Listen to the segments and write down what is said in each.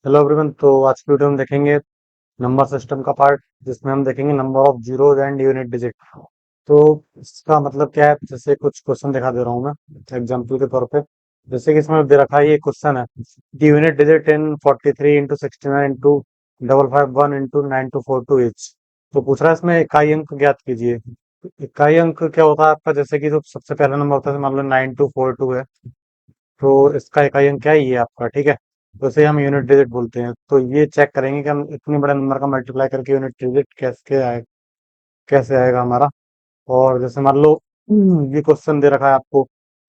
Hello everyone. तो आज की वीडियो में देखेंगे नंबर सिस्टम का पार्ट, जिसमें हम देखेंगे number of zeros and unit digit. तो इसका मतलब क्या है, जैसे कुछ क्वेश्चन दिखा दे रहा हूँ मैं एग्जांपल के तौर पे। जैसे कि इसमें दे रखा है, ये क्वेश्चन है, the unit digit in 43 into 69 into 551 into 9242 etch. तो पूछ रहा है इसमें इकाई अंक ज्ञात कीजिए। इकाई अंक क्या होता है आपका, जैसे कि जो सबसे पहला नंबर होता है, मान लो 9242 है, तो इसका इकाई अंक क्या है, ये आपका, ठीक है। तो इसे हम यूनिट डिजिट बोलते हैं। तो ये चेक करेंगे कि हम इतने बड़े नंबर का मल्टीप्लाई करके यूनिट डिजिट कैसे आएगा हमारा। और जैसे मान लो ये क्वेश्चन दे रखा है आपको,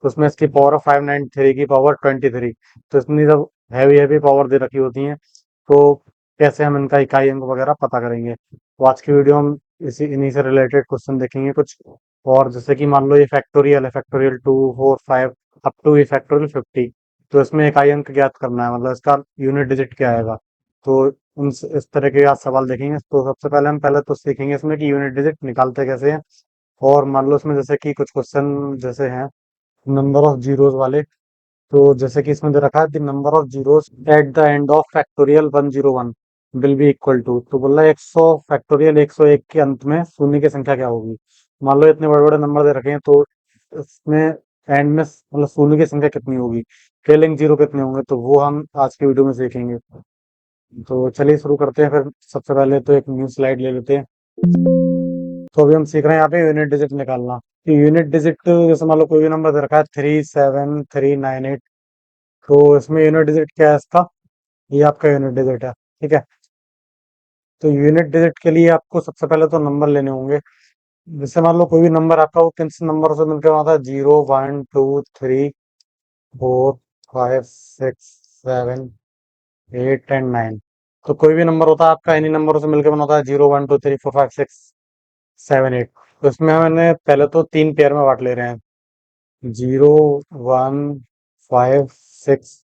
तो उसमें इसकी पावर ऑफ 593 की पावर 23। तो इतनी जब हैवी हैवी पावर दे रखी होती हैं, तो कैसे हम इनका इकाई अंक वगैरह पता करेंगे। तो आज की वीडियो हम इन्हीं से रिलेटेड क्वेश्चन देखेंगे कुछ। और जैसे कि मान लो ये फैक्टोरियल है, फैक्टोरियल 2 4 5 अप टू ये फैक्टोरियल 50। तो इसमें इकाई अंक ज्ञात करना है, मतलब इसका यूनिट डिजिट क्या आएगा। तो उन इस तरह के आज सवाल देखेंगे। तो सबसे पहले हम पहले तो सीखेंगे इसमें कि यूनिट डिजिट निकालते कैसे हैं। और मान लो इसमें जैसे कि कुछ क्वेश्चन जैसे हैं नंबर ऑफ जीरोज वाले। तो जैसे कि इसमें दे रखा है, the number of zeros at the end of factorial 101 will be equal to. तो बोल रहा है 100 फैक्टोरियल 101 के अंत में शून्य की संख्या क्या होगी। मान लो इतने बड़े बड़े नंबर दे रखे हैं, तो इसमें एंड में मतलब शून्य की संख्या कितनी होगी, ट्रेलिंग जीरो कितने होंगे, तो वो हम आज की वीडियो में सीखेंगे। तो चलिए शुरू करते हैं फिर। सबसे पहले तो एक न्यू स्लाइड ले लेते हैं। तो अभी हम सीख रहे हैं यहाँ पे यूनिट डिजिट निकालना। तो यूनिट डिजिट जैसे मान लो कोई भी नंबर दे रखा है 37398। तो इसमें यूनिट डिजिट क्या है इसका, ये आपका यूनिट डिजिट है, ठीक है। तो यूनिट डिजिट के लिए आपको सबसे पहले तो नंबर लेने होंगे। जैसे मान लो कोई भी नंबर आपका, वो किन से नंबर से मिलकर आता है, 0 1 2 3 4 5 6 7 8 एंड 9। तो कोई भी नंबर होता है आपका इन्हीं नंबरों से मिलकर बना होता है, 0 1 2 3 4 5 6 7 8। तो इसमें हमने पहले तो तीन पेयर में बांट ले रहे हैं, 0 1 5 6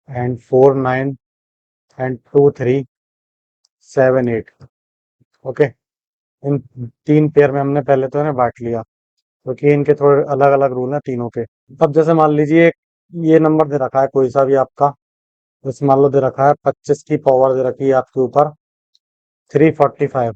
एंड 4 9 एंड 2 3 7 8। ओके। इन तीन पेयर में हमने पहले तो इन्हें बांट लिया, क्योंकि इनके थोड़े अलग अलग रूल हैं तीनों के। अब जैसे मान लीजिए ये नंबर दे रखा है कोई सा भी आपका, जैसे मान लो दे रखा है 25 की पावर दे रखी है आपके ऊपर 345।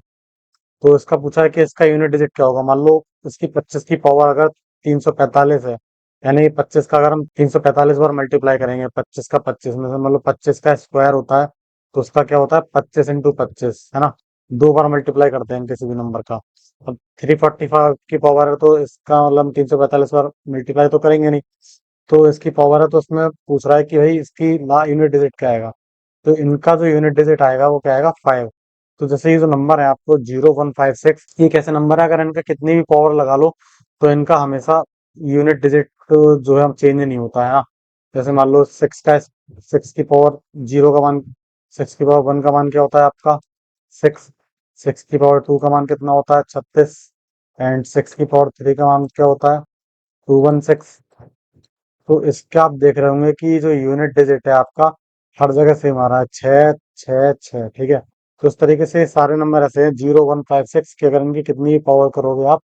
तो इसका पूछा है कि इसका यूनिट डिजिट क्या होगा। मान लो इसकी 25 की पावर अगर 345 है, यानी 25 का अगर हम 345 बार मल्टीप्लाई करेंगे, 25 का 25 में से, मतलब 25 का स्क्वायर होता है, तो उसका क्या होता है 25 इंटू 25, है ना। दो बार मल्टीप्लाई करते हैं किसी भी नंबर का। अब 345 की पावर है, तो इसका मतलब 345 बार मल्टीप्लाई तो करेंगे नहीं। तो इसकी पावर है, तो उसमें पूछ रहा है कि भाई इसकी ना यूनिट डिजिट क्या आएगा। तो इनका जो यूनिट डिजिट आएगा वो क्या आएगा, 5। तो जैसे ये जो नंबर है आपको 0156, ये कैसे नंबर है, अगर इनका कितनी भी पावर लगा लो, तो इनका हमेशा यूनिट डिजिट जो है चेंज नहीं होता है ना। जैसे मान लो 6 की पावर जीरो का मान, 6 की पावर 1 का मान क्या होता है आपका 6। 6 की पावर 2 का मान कितना होता है 36। एंड 6 की पावर 3 का मान क्या होता है 216। तो इसका आप देख रहे होंगे कि जो यूनिट डिजिट है आपका हर जगह सेम आ रहा है, 6 6 6, ठीक है। तो इस तरीके से सारे नंबर ऐसे हैं, 0156 के अगर इनकी कितनी भी पावर करोगे आप,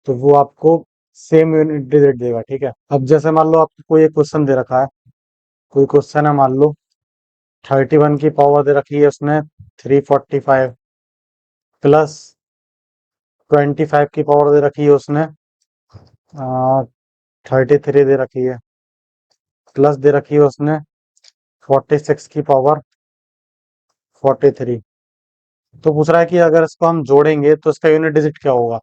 तो वो आपको सेम यूनिट डिजिट देगा, ठीक है। अब जैसे मान लो आपको कोई एक क्वेश्चन दे रखा है, कोई क्वेश्चन है, मान लो 31 की पावर दे रखी है उसने 345, प्लस 25 की पावर दे रखी है उसने 33 दे रखी है, प्लस दे रखी है उसने 46 की पावर 43। तो पूछ रहा है कि अगर इसको हम जोड़ेंगे तो इसका यूनिट डिजिट क्या होगा।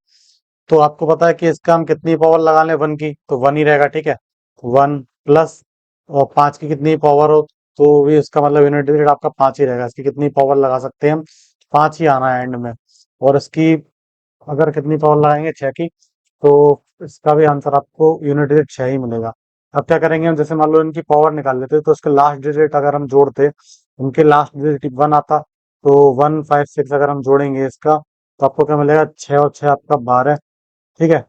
तो आपको पता है कि इसका हम कितनी पावर लगा लें, 1 की, तो 1 ही रहेगा, ठीक है। 1 प्लस, और 5 की कितनी पावर हो, तो भी इसका मतलब यूनिट डिजिट आपका 5 ही रहेगा। इसकी कितनी पावर लगा सकते हैं हम, 5 ही आना है एंड में। और इसकी अगर कितनी पावर लगाएंगे, 6 की, तो इसका भी आंसर आपको यूनिट डिजिट 6 ही मिलेगा। अब क्या करेंगे हम, जैसे मान लो इनकी पावर निकाल लेते, तो इसके लास्ट डिजिट अगर हम जोड़ते, उनके लास्ट डिजिट 1 आता, तो 156 अगर हम जोड़ेंगे इसका, तो आपको क्या मिलेगा, 6 और 6 आपका 12, ठीक है।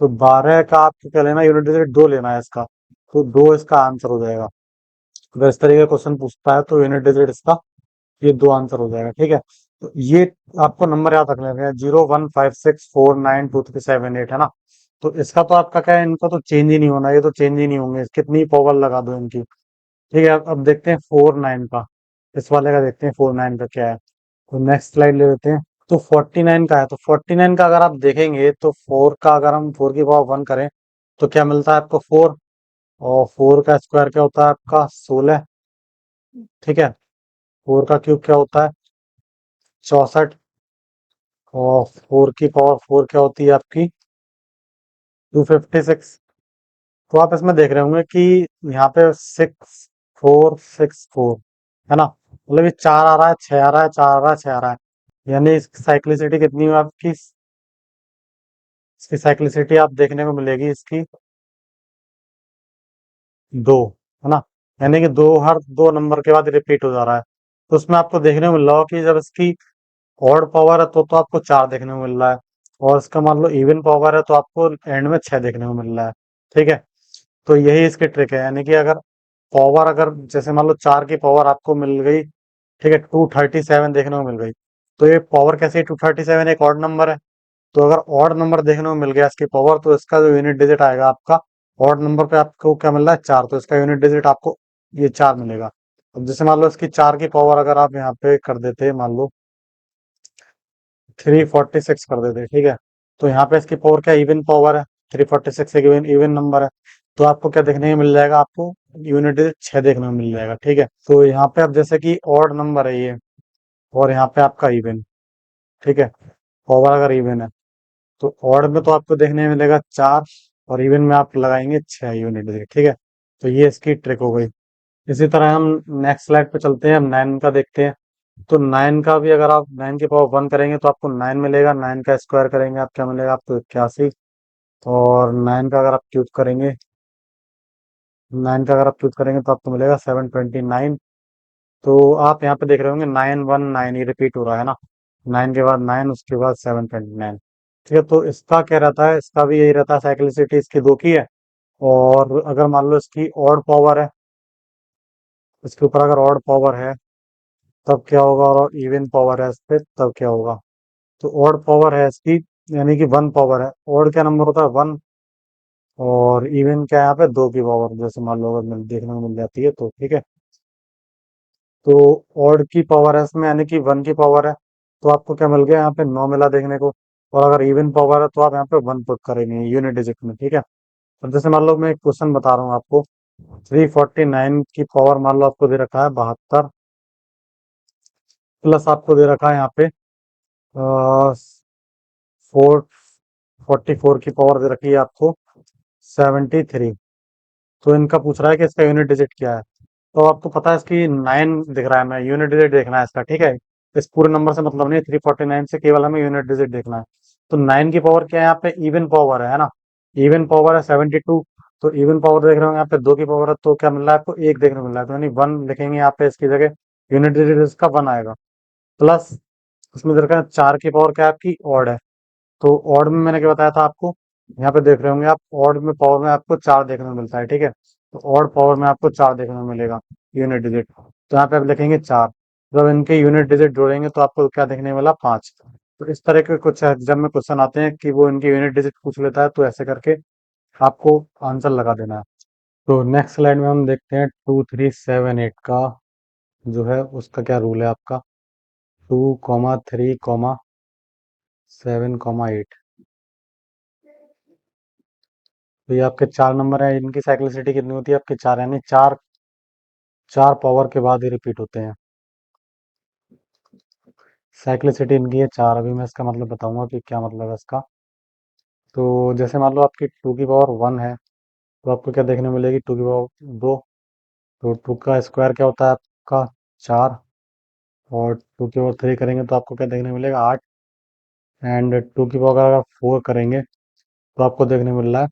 तो 12 का आपको क्या लेना, यूनिट डिजिट 2 लेना है इसका। तो 2 इसका आंसर हो जाएगा। अगर इस तरीके का क्वेश्चन पूछता है तो यूनिट डिजिट इसका ये 2 आंसर हो जाएगा, ठीक है। तो ये आपको नंबर याद रख लेना है, 0 1 5 6 4 9 2 3 7 8, है ना। तो इसका तो आपका क्या है, इनका तो चेंज ही नहीं होना, ये तो चेंज ही नहीं होंगे, कितनी पावर लगा दो इनकी, ठीक है। अब देखते हैं 4 9 का। इस वाले का देखते हैं 49 का क्या है। तो नेक्स्ट स्लाइड ले लेते हैं। तो 49 का है, तो 49 का अगर आप देखेंगे तो फोर का अगर हम 4 की पावर 1 करें तो क्या मिलता है आपको 4। और 4 का स्क्वायर क्या होता है आपका 16। ठीक है। 4 का क्यूब क्या होता है 64। और 4 की पावर 4 क्या होती है आपकी 256। तो आप इसमें देख रहे होंगे कि यहाँ पे 6464 है ना, मतलब ये 4 आ रहा है 6 आ रहा है 4 आ रहा है 6 आ रहा है, यानी इसकी साइक्लिसिटी कितनी है आपकी, इसकी साइक्लिसिटी आप देखने को मिलेगी इसकी 2, है ना। यानी कि दो हर 2 नंबर के बाद रिपीट हो जा रहा है। तो उसमें आपको देखने को मिल रहा हो कि जब इसकी ऑड पावर है तो आपको 4 देखने को मिल रहा है, और इसका मान लो इवन पावर है तो आपको एंड में 6 देखने को मिल रहा है। ठीक है। तो यही इसकी ट्रिक है, यानी कि अगर पावर अगर जैसे मान लो 4 की पावर आपको मिल गई, ठीक है, 237 देखने को मिल गई। तो ये पावर कैसे 237 एक ऑड नंबर है। तो अगर ऑड नंबर देखने को मिल गया इसकी पावर, तो इसका जो यूनिट डिजिट आएगा आपका ऑड नंबर पे आपको क्या मिल रहा है 4, तो इसका यूनिट डिजिट आपको ये 4 मिलेगा। अब जैसे मान लो इसकी 4 की पावर अगर आप यहाँ पे कर देते मान लो 346 कर देते, ठीक है, तो यहाँ पे इसकी पावर क्या इवन पावर है, 346 एक इवन इवन नंबर है। तो आपको क्या देखने को मिल जाएगा, आपको यूनिट डिजिट 6 देखने को मिल जाएगा। ठीक है। तो यहाँ पे अब जैसे कि ऑड नंबर है ये, और यहाँ पे आपका इवन, ठीक है, पावर अगर इवन है तो ऑड में तो आपको देखने में मिलेगा 4, और इवन में आप लगाएंगे 6 यूनिट डिजिट। ठीक है। तो ये इसकी ट्रिक हो गई। इसी तरह हम नेक्स्ट स्लाइड पे चलते हैं, हम 9 का देखते हैं। तो 9 का भी अगर आप 9 की पावर 1 करेंगे तो आपको 9 मिलेगा, 9 का स्क्वायर करेंगे आप क्या मिलेगा आपको 81। और 9 का अगर आप क्यूब करेंगे, 9 का अगर आप क्यूब करेंगे तो आपको मिलेगा 729। तो आप यहाँ पे देख रहे होंगे 919 ये रिपीट हो रहा है ना, 9 के बाद 9 उसके बाद 729। ठीक है। तो इसका क्या रहता है, इसका भी यही रहता है, साइक्लिसिटी इसकी 2 की है। और अगर मान लो इसकी ऑड पावर है, इसके ऊपर अगर ऑड पावर है तब क्या होगा, और इवन पावर है इस पे तब क्या होगा। तो ऑड पावर है इसकी, यानी कि 1 पावर है, ऑड क्या नंबर होता है 1, और इवन क्या है यहाँ पे 2 की पावर, जैसे मान लो अगर देखने को मिल जाती है तो। ठीक है। तो ऑड की पावर है इसमें, यानी कि 1 की पावर है, तो आपको क्या मिल गया यहाँ पे 9 मिला देखने को। और अगर इवन पावर है तो आप यहाँ पे 1 पुट करेंगे यूनिट डिजिट में। ठीक है। अब जैसे मान लो मैं एक क्वेश्चन बता रहा हूँ आपको, 349 की पावर मान लो आपको दे रखा है 72, प्लस आपको दे रखा है यहाँ पे 444 की पावर दे रखी है आपको 73। तो इनका पूछ रहा है कि इसका यूनिट डिजिट क्या है। तो आपको पता है इसकी 9 दिख रहा है, मैं यूनिट डिजिट देखना है इसका। ठीक है। इस पूरे नंबर से मतलब नहीं, 349 से केवल हमें यूनिट डिजिट देखना है। तो 9 की पावर क्या है यहाँ पे इवन पावर है ना, इवन पावर है 72। तो इवन पावर देख रहे हो यहाँ पे 2 की पावर है, तो क्या मिल रहा है आपको 1 देखने को मिल रहा है, तो यानी 1 लिखेंगे यहाँ पे इसकी जगह, यूनिट डिजिट इसका 1 आएगा। प्लस उसमें दे रखा है 4 की पावर क्या है आपकी ऑड है। तो ऑड में मैंने क्या बताया था आपको, यहाँ पे देख रहे होंगे आप, ऑड में पावर में आपको 4 देखने को मिलता है। ठीक है। तो ऑड पावर में आपको 4 देखने को मिलेगा यूनिट डिजिट, तो यहाँ पे आप लिखेंगे 4। जब इनके यूनिट डिजिट जोड़ेंगे तो आपको क्या देखने वाला 5। तो इस तरह के कुछ एग्जाम में क्वेश्चन आते हैं कि वो इनके यूनिट डिजिट पूछ लेता है, तो ऐसे करके आपको आंसर लगा देना है। तो नेक्स्ट स्लाइड में हम देखते हैं 2378 का जो है उसका क्या रूल है आपका, 2,3,7,8। तो ये आपके 4 नंबर है, इनकी साइक्लिसिटी कितनी होती है आपके 4, यानी 4 4 पावर के बाद ही रिपीट होते हैं। साइक्लिसिटी इनकी है 4। अभी मैं इसका मतलब बताऊंगा कि क्या मतलब है इसका। तो जैसे मान लो आपकी 2 की पावर 1 है, तो आपको क्या देखने को मिलेगी 2 की पावर 2। तो 2 का स्क्वायर क्या होता है आपका 4। और 2 की पावर 3 करेंगे तो आपको क्या देखने को मिलेगा 8। एंड 2 की पावर अगर 4 करेंगे तो आपको देखने को मिल रहा है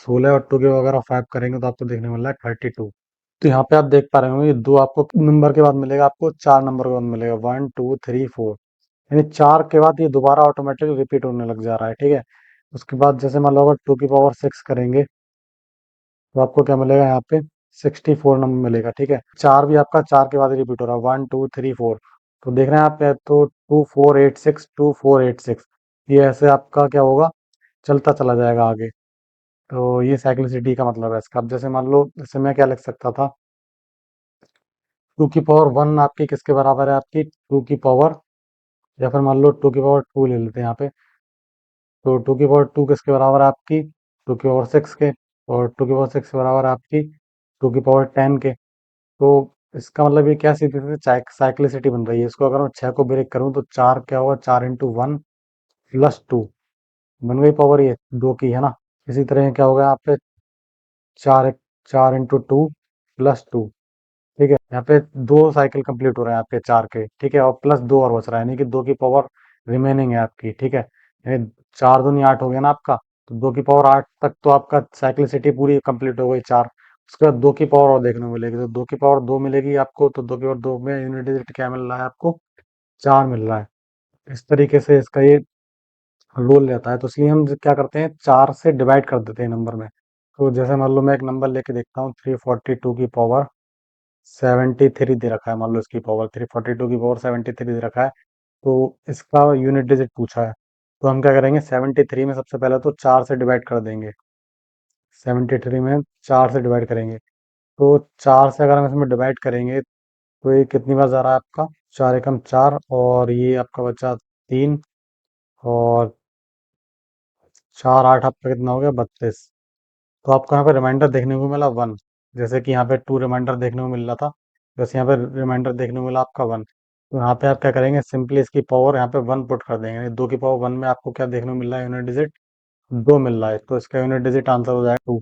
16। और 2 की पावर 5 करेंगे तो आपको देखने को मिल रहा है 32। तो यहाँ पे आप देख पा रहे होंगे, दो आपको नंबर के बाद मिलेगा, आपको 4 नंबर के बाद मिलेगा 1 2 3 4, यानी 4 के बाद ये दोबारा ऑटोमेटिक रिपीट होने लग जा रहा है। ठीक है। उसके बाद जैसे मान लो अगर 2 की पावर 6 करेंगे तो आपको क्या मिलेगा यहाँ पे 64 नंबर मिलेगा। ठीक है। 4 भी आपका 4 के बाद रिपीट हो रहा है 1 2 3 4। तो देख रहे हैं आप, तो 2486 ये ऐसे आपका क्या होगा चलता चला जाएगा आगे। तो ये साइक्लिसिटी का मतलब है इसका। अब जैसे मान लो, जैसे मैं क्या लिख सकता था, 2 की पावर 1 आपकी किसके बराबर है? आपकी 2 की पावर, या फिर मान लो 2 की पावर 2 ले लेते हैं यहाँ पे। तो 2 की पावर 2 किसके बराबर है आपकी? 2 की पावर 6 के। और 2 की पावर 6 के बराबर है आपकी 2 की पावर 10 के। तो इसका मतलब ये क्या सीधी सीधी साइक्लिसिटी बन रही है। इसको अगर मैं 6 को ब्रेक करूं तो 4 क्या होगा? 4 × 1 + 2 बन गई पावर, ये 2 की है ना। इसी तरह क्या होगा यहाँ पे? 4 4 × 2 + 2। ठीक है, यहाँ पे 2 साइकिल कंप्लीट हो रहे हैं आपके 4 के, ठीक है, और प्लस 2 और बच रहा है, यानी कि 2 की पावर रिमेनिंग है आपकी, ठीक है। यानी 4 दूनी 8 हो गया ना आपका। तो 2 की पावर 8 तक तो आपका साइक्लिसिटी पूरी कंप्लीट हो गई, 4। उसके बाद 2 की पावर और देखने को मिलेगी, तो 2 की पावर 2 मिलेगी आपको। तो 2 की पावर 2 में यूनिट डिजिट क्या मिल रहा है आपको? 4 मिल रहा है। इस तरीके से इसका ये रोल रहता है। तो इसलिए हम क्या करते हैं, 4 से डिवाइड कर देते हैं नंबर में। तो जैसे मान लो मैं एक नंबर लेके देखता हूँ, 342 की पावर 73 दे रखा है। मान लो इसकी पावर 342 की पावर 73 दे रखा है। तो इसका यूनिट डिजिट पूछा है। तो हम क्या करेंगे, 73 में सबसे पहले तो 4 से डिवाइड कर देंगे। 73 में 4 से डिवाइड करेंगे। तो 4 से अगर हम इसमें डिवाइड करेंगे तो ये कितनी बार जा रहा है आपका? 4 × 4, और ये आपका बचा 3, और 4 8 आपका कितना हो गया? 32। तो आपको यहाँ पे रिमाइंडर देखने को मिला 1। जैसे कि यहाँ पे 2 रिमाइंडर देखने को मिल रहा था, वैसे यहाँ पे रिमाइंडर देखने को मिला आपका 1। तो यहाँ पे आप क्या करेंगे, सिंपली इसकी पावर यहाँ पे 1 पुट कर देंगे। 2 की पावर 1 में आपको क्या देखने को मिल रहा है? यूनिट डिजिट 2 मिल रहा है, तो इसका यूनिट डिजिट आंसर हो जाएगा 2।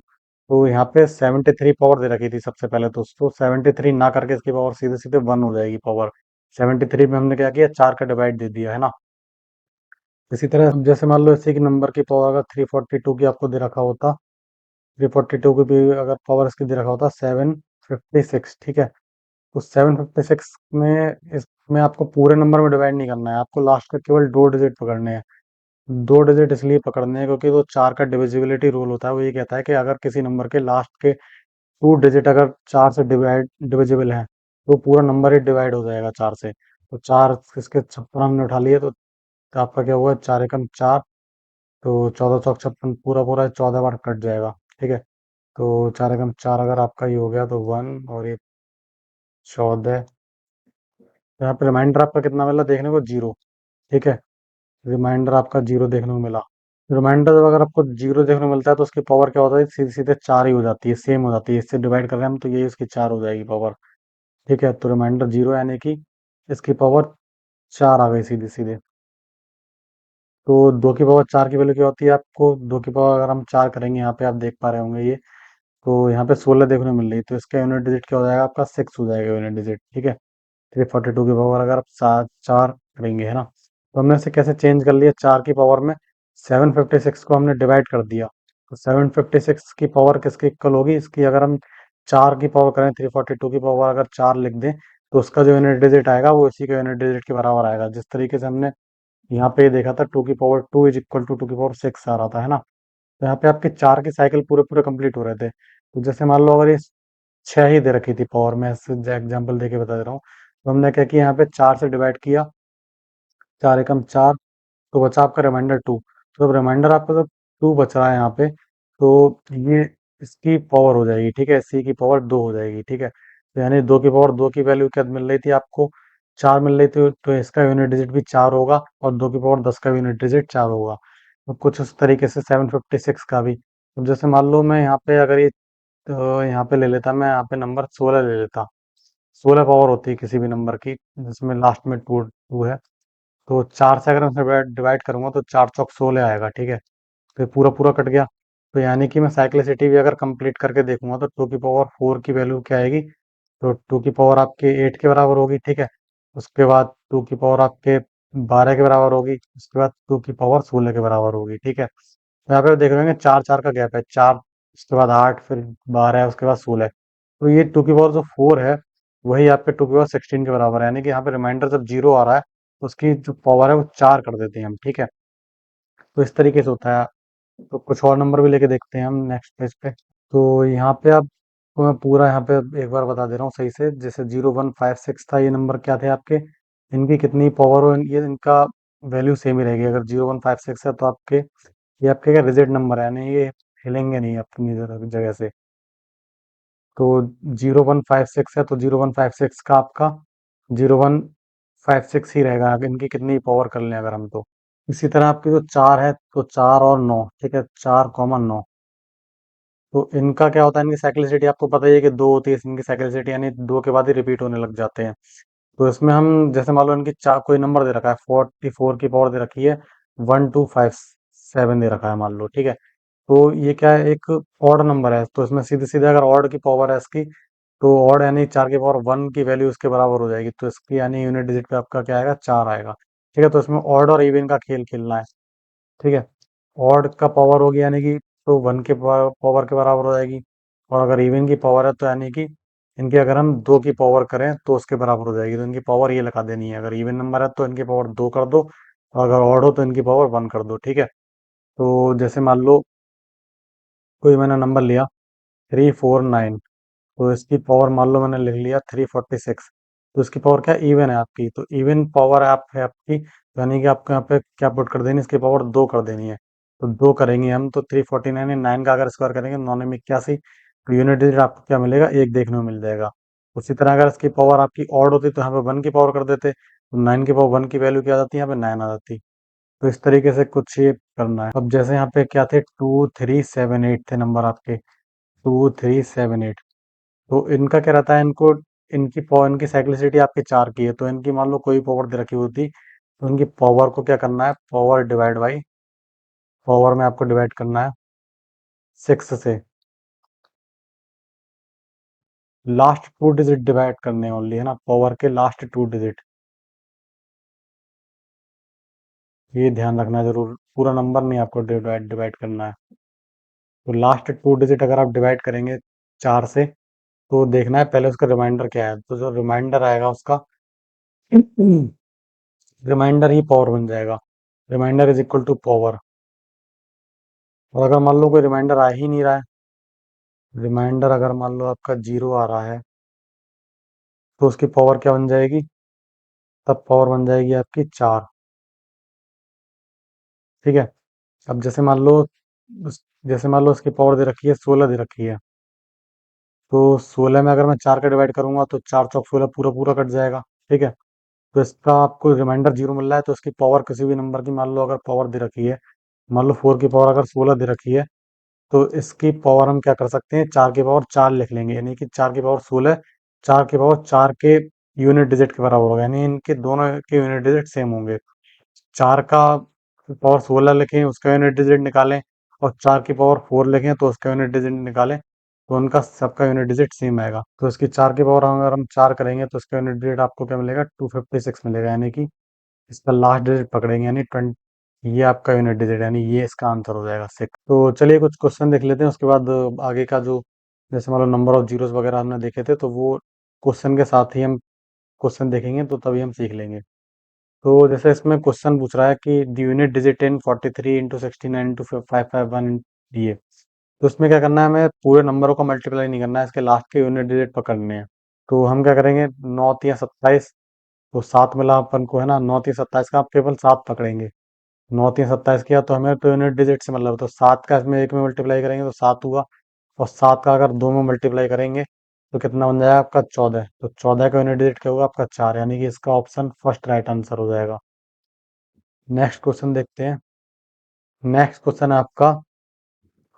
तो यहाँ पे 73 पावर दे रखी थी सबसे पहले, तो उसको 73 ना करके इसकी पावर सीधे सीधे 1 हो जाएगी पावर। 73 में हमने क्या किया, 4 का डिवाइड दे दिया है ना। इसी तरह अब जैसे मान लो इसी की नंबर की पावर अगर 342 की आपको दे रखा होता, 342 की भी अगर पावर इसकी दे रखा होता 756, ठीक है। तो 756 में, इसमें आपको पूरे नंबर में डिवाइड नहीं करना है, आपको लास्ट का केवल 2 डिजिट पकड़ने हैं। 2 डिजिट इसलिए पकड़ने हैं क्योंकि वो 4 का डिविजिबिलिटी रूल होता है। वो ये कहता है कि अगर किसी नंबर के लास्ट के 2 डिजिट अगर 4 से डिविजिबल हैं, तो पूरा नंबर ही डिवाइड हो जाएगा 4 से। तो 4 इसके 56 हमने उठा लिए, तो आपका क्या हुआ? 4 × 4, तो 14 × 56 पूरा पूरा 14 बार कट जाएगा, ठीक है। तो 4 × 4 अगर आपका ये हो गया तो 1, और ये 14। तो यहाँ पे रिमाइंडर आपका कितना मिला देखने को? 0, ठीक है। रिमाइंडर आपका 0 देखने को मिला। रिमाइंडर जब अगर आपको 0 देखने को मिलता है तो उसकी पावर क्या होता है? सीधे सीधे 4 ही हो जाती है, सेम हो जाती है। इससे डिवाइड कर रहे हैं हम, तो यही उसकी 4 हो जाएगी पावर, ठीक है। तो रिमाइंडर 0 यानी कि इसकी पावर 4 आ गई सीधे सीधे। तो 2 की पावर 4 की वैल्यू क्या होती है आपको? 2 की पावर अगर हम 4 करेंगे, यहाँ पे आप देख पा रहे होंगे ये, तो यहाँ पे 16 देखने को मिल रही है, तो इसका यूनिट डिजिट क्या हो जाएगा? आपका 6 हो जाएगा यूनिट डिजिट, ठीक है। 342 की पावर अगर आप 4 करेंगे, है ना। तो हमने इसे कैसे चेंज कर लिया? 4 की पावर में 756 को हमने डिवाइड कर दिया। तो 756 की पावर किसके इक्वल होगी? इसकी अगर हम 4 की पावर करें, 342 की पावर अगर 4 लिख दें, तो उसका जो यूनिट डिजिट आएगा वो इसी का यूनिट डिजिट के बराबर आएगा। जिस तरीके से हमने यहाँ पे देखा था, 2 की पावर 2 इज इक्वल टू 2 की पावर 6 आ रहा था, है ना। तो यहाँ पे आपके 4 के साइकिल पूरे पूरे कंप्लीट हो रहे थे। तो जैसे मान लो अगर ये 6 ही दे रखी थी पावर, मैं एग्जाम्पल दे के बता दे रहा हूँ। तो हमने क्या किया, यहाँ पे 4 से डिवाइड किया, 4 × 4, तो बचा आपका रिमाइंडर 2। तो जब रिमाइंडर आपका जब 2 बच रहा है यहाँ पे, तो ये इसकी पावर हो जाएगी, ठीक है। सी की पावर 2 हो जाएगी, ठीक है। तो यानी 2 की पावर 2 की वैल्यू क्या मिल रही थी आपको? 4 मिल रही थी, तो इसका यूनिट डिजिट भी 4 होगा, और 2 की पावर 10 का यूनिट डिजिट 4 होगा। तो कुछ उस तरीके से 756 का भी। तो जैसे मान लो मैं यहाँ पे अगर ये, तो यहाँ पे ले लेता, मैं यहाँ पे नंबर 16 ले लेता। 16 पावर होती है किसी भी नंबर की जिसमें लास्ट में टू टू है। तो 4 से अगर मैं डिवाइड करूंगा तो 4 × 4 = 16 आएगा, ठीक है। तो ये पूरा पूरा कट गया। तो यानी कि मैं साइक्लिसिटी भी अगर कंप्लीट करके देखूंगा तो 2 की पावर 4 की वैल्यू क्या आएगी? तो 2 की पावर आपके 8 के बराबर होगी, ठीक है। उसके बाद 2 की पावर आपके 12 के बराबर होगी, उसके बाद 2 की पावर 16 के बराबर होगी, ठीक है। तो यहाँ पे देख रहे होंगे 4 4 का गैप है, 4, उसके बाद 8, फिर 12, उसके बाद 16। तो ये 2 की पावर जो 4 है, वही आपके 2 की पावर 16 के बराबर है। यानी कि यहाँ पे रिमाइंडर जब 0 आ रहा है, तो उसकी जो पावर है वो 4 कर देते हैं हम, ठीक है। तो इस तरीके से होता है। तो कुछ और नंबर भी लेके देखते हैं हम नेक्स्ट पेज पे। तो यहाँ पे आप, तो मैं पूरा यहाँ पे एक बार बता दे रहा हूँ सही से। जैसे 0156 था, ये नंबर क्या थे आपके? इनकी कितनी पावर हो, ये इनका वैल्यू सेम ही रहेगी। अगर 0156 है तो आपके, ये आपके क्या रिजिड नंबर है, यानी ये हिलेंगे नहीं अपनी जगह से। तो 0156 है, तो 0156 का आपका 0156 ही रहेगा, आगे इनकी कितनी पावर कर लें अगर हम तो। इसी तरह आपके जो चार है, तो 4 और 9, ठीक है, 4, 9, तो इनका क्या होता है, इनकी साइक्लिसिटी आपको पता ही है कि दो होती है इनकी साइक्लिसिटी, यानी दो के बाद ही रिपीट होने लग जाते हैं। तो इसमें हम जैसे मान लो इनकी चार कोई नंबर दे रखा है, 44 की पावर दे रखी है, 1257 दे रखा है मान लो, ठीक है। तो ये क्या है, एक ऑड नंबर है, तो इसमें सीधे सीधे अगर ऑड की पावर है इसकी, तो ऑड यानी 4 की पावर 1 की वैल्यू उसके बराबर हो जाएगी, तो इसकी यानी यूनिट डिजिट पे आपका क्या आएगा, 4 आएगा। ठीक है, तो इसमें ऑड और इवन का खेल खेलना है। ठीक है, ऑड का पावर होगी यानी कि तो 1 के पावर के बराबर हो जाएगी, और अगर इवन की पावर है तो यानी कि इनकी अगर हम 2 की पावर करें तो उसके बराबर हो जाएगी, तो इनकी पावर ये लगा देनी है, अगर इवन नंबर है तो इनकी पावर 2 कर दो, और अगर ऑड हो तो इनकी पावर 1 कर दो। ठीक है, तो जैसे मान लो कोई मैंने नंबर लिया 349, तो इसकी पावर मान लो मैंने लिख लिया 346, तो इसकी पावर क्या इवन है आपकी, तो इवन पावर आप है आपकी, यानी कि आपको यहाँ पे क्या पुट कर देनी, इसकी पावर 2 कर देनी है, तो 2 करेंगे हम, तो 349 9 का अगर स्क्वायर करेंगे 9 में 81, तो यूनिट डिजिट आपको क्या मिलेगा, एक देखने को मिल जाएगा। उसी तरह अगर इसकी पावर आपकी ऑड होती तो यहाँ पे 1 की पावर कर देते, तो 9 की पावर 1 की वैल्यू क्या आ जाती है, यहाँ पे 9 आ जाती। तो इस तरीके से कुछ ये करना है। अब जैसे यहाँ पे क्या थे, 2378 थे नंबर आपके, 2378, तो इनका क्या रहता है, इनको इनकी पावर, इनकी साइक्लिसिटी आपकी 4 की है, तो इनकी मान लो कोई पावर दे रखी होती, तो इनकी पावर को क्या करना है, पावर डिवाइड बाई पावर में आपको डिवाइड करना है 6 से, लास्ट 2 डिजिट डिवाइड करने ओनली है ना, पावर के लास्ट 2 डिजिट, ये ध्यान रखना है जरूर, पूरा नंबर नहीं आपको डिवाइड डिवाइड करना है। तो लास्ट 2 डिजिट अगर आप डिवाइड करेंगे 4 से, तो देखना है पहले उसका रिमाइंडर क्या है, तो जो रिमाइंडर आएगा उसका रिमाइंडर ही पावर बन जाएगा, remainder is equal to power. और अगर मान लो कोई रिमाइंडर आ ही नहीं रहा है, रिमाइंडर अगर मान लो आपका 0 आ रहा है, तो उसकी पावर क्या बन जाएगी, तब पावर बन जाएगी आपकी 4। ठीक है, अब जैसे मान लो जैसे मान लो उसकी पावर दे रखी है 16 दे रखी है, तो 16 में अगर मैं 4 का डिवाइड करूंगा तो 4 चौक 16 पूरा पूरा कट जाएगा। ठीक है, तो इसका आपको रिमाइंडर 0 मिल रहा है, तो इसकी पावर किसी भी नंबर की मान लो अगर पावर दे रखी है, मान लो 4 की पावर अगर 16 दे रखी है, तो इसकी पावर हम क्या कर सकते हैं, 4 की पावर 4 लिख लेंगे, यानी कि 4 की पावर 16, 4 की पावर 4 के यूनिट डिजिट के बराबर होगा, यानी इनके दोनों के यूनिट डिजिट सेम होंगे। 4 का पावर 16 लिखें, उसका यूनिट डिजिट निकालें, और 4 की पावर 4 लिखें तो उसका यूनिट डिजिट निकालें, तो उनका सबका यूनिट डिजिट सेम आएगा। तो इसकी 4 की पावर अगर हम 4 करेंगे तो इसका यूनिट डिजिट आपको क्या मिलेगा, 256 मिलेगा, यानी कि इसका लास्ट डिजिट पकड़ेंगे, यानी 20, ये आपका यूनिट डिजिट, यानी ये इसका आंसर हो जाएगा 6। तो चलिए कुछ क्वेश्चन देख लेते हैं, उसके बाद आगे का जो जैसे मान लो नंबर ऑफ जीरोस वगैरह हमने देखे थे, तो वो क्वेश्चन के साथ ही हम क्वेश्चन देखेंगे, तो तभी हम सीख लेंगे। तो जैसे इसमें क्वेश्चन पूछ रहा है कि the unit digit in 43 into 69 into 551 ये, तो इसमें क्या करना है, हमें पूरे नंबरों का मल्टीप्लाई नहीं करना है, इसके लास्ट के यूनिट डिजिट पकड़ने हैं। तो हम क्या करेंगे, 9 3 27, तो 7 मिला अपन को है ना, 9 3 27 का आप केवल 7 पकड़ेंगे, 9 3 27 किया तो हमें तो यूनिट डिजिट से मतलब, तो 7 का इसमें एक में मल्टीप्लाई करेंगे तो 7 हुआ, और 7 का अगर 2 में मल्टीप्लाई करेंगे तो कितना बन जाएगा आपका 14, तो 14 का यूनिट डिजिट क्या होगा आपका 4, यानी कि इसका ऑप्शन फर्स्ट राइट आंसर हो जाएगा। नेक्स्ट क्वेश्चन देखते हैं। नेक्स्ट क्वेश्चन है आपका,